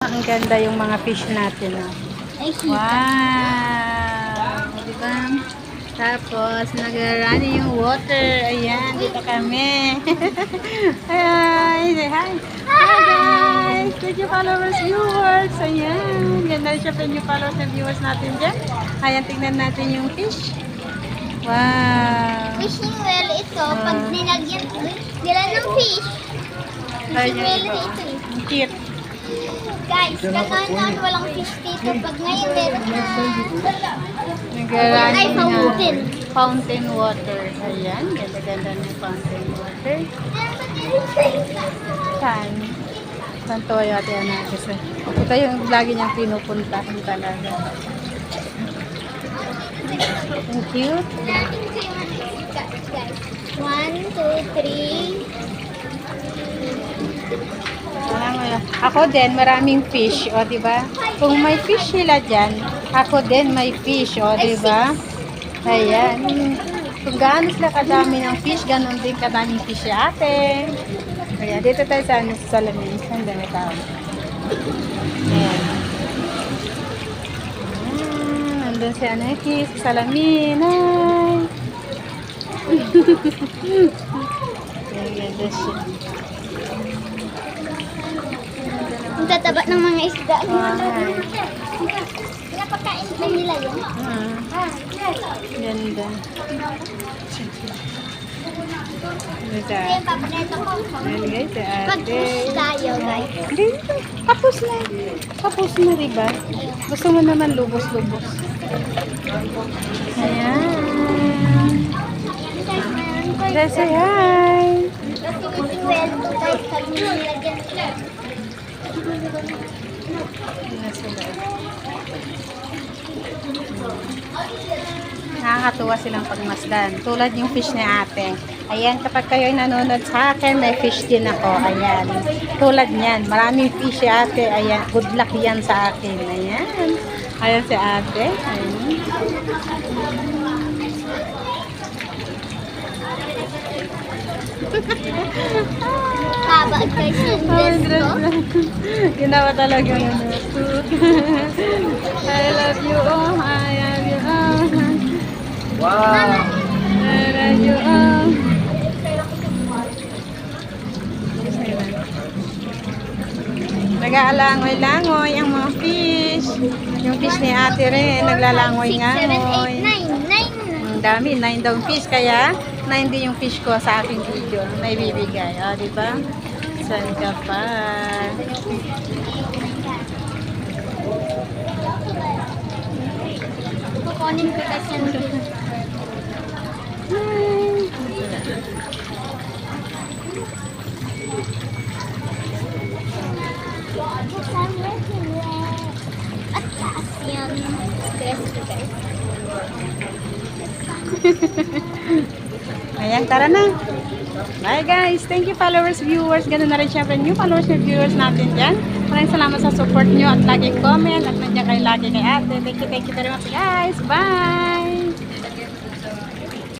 Ang ganda yung mga fish natin. Oh. Wow! Diba? Tapos, nag-run yung water. Ayan, dito kami. Hi! Say hi! Hi guys! Thank you followers, viewers. Ayan. Ganda siya pa yung followers and viewers natin dyan. Ayan, tignan natin yung fish. Wow! Fishing well ito, pag nilagyan nila ng fish. Fishing well ito eh. Cute. Guys, kakanan walang fish dito. Pag ngayon meron na. Nag-run Ay, fountain. Fountain water. Ayan, ganda-ganda ng fountain water. Saan? Saan to yung ate natin? Ito yung lagi niyang pinupuntahan talaga. Ang cute. Guys, 1, 2, 3. Ako din, maraming fish, o, diba? Kung may fish sila dyan, ako din may fish, o, diba? Ayan. Kung gaano sila kadami ng fish, ganon din kadaming fish si ate. Ayan, dito tayo sa salamin. Ang dami tao. Ayan. Nandun si Aneki, sa salamin. Ay! Ayan, ganda siya. Ang tataba ng mga isda. Wow. Pinapakain ba nila yun? Ganda. Ganda. Ayan, papaneto ko. Ayan guys, si ate. Pag-push tayo, guys. Dito. Tapos na. Tapos na, diba? Gusto mo naman lubos-lubos. Ayan. Guys, say hi. Kasi fishing well, guys, pag nilagyan sila. Nakakatuwa silang pagmasdan. Tulad yung fish ni ate. Ayan, kapag kayo ay nanonood sa akin, may fish din ako. Ayan. Tulad niyan. Maraming fish si ate. Ayan. Good luck yan sa akin. Ayan. Ayan si ate. Ayan. Haba guys yung dress ko. Ginawa talaga yung I love you, oh. I love you, oh. Wow! I love you, oh. Nag-aalangoy-langoy ang mga fish. Yung fish ni ate rin, 6, 7, 8, naglalangoy-langoy. 9. 9. Ang dami, 9 daw fish. Kaya, 9 din yung fish ko sa aking video. May bibigay. O, diba? Saan ka pa? Kukunin ko kasi yung at taas yung dress ko guys. Ayan, tara na. Bye guys. Thank you followers, viewers. Ganun na rin syempre new followers and viewers natin dyan. Maraming salamat sa support nyo at lagi comment at nandiyan kayo lagi kay ate. Thank you very much guys. Bye!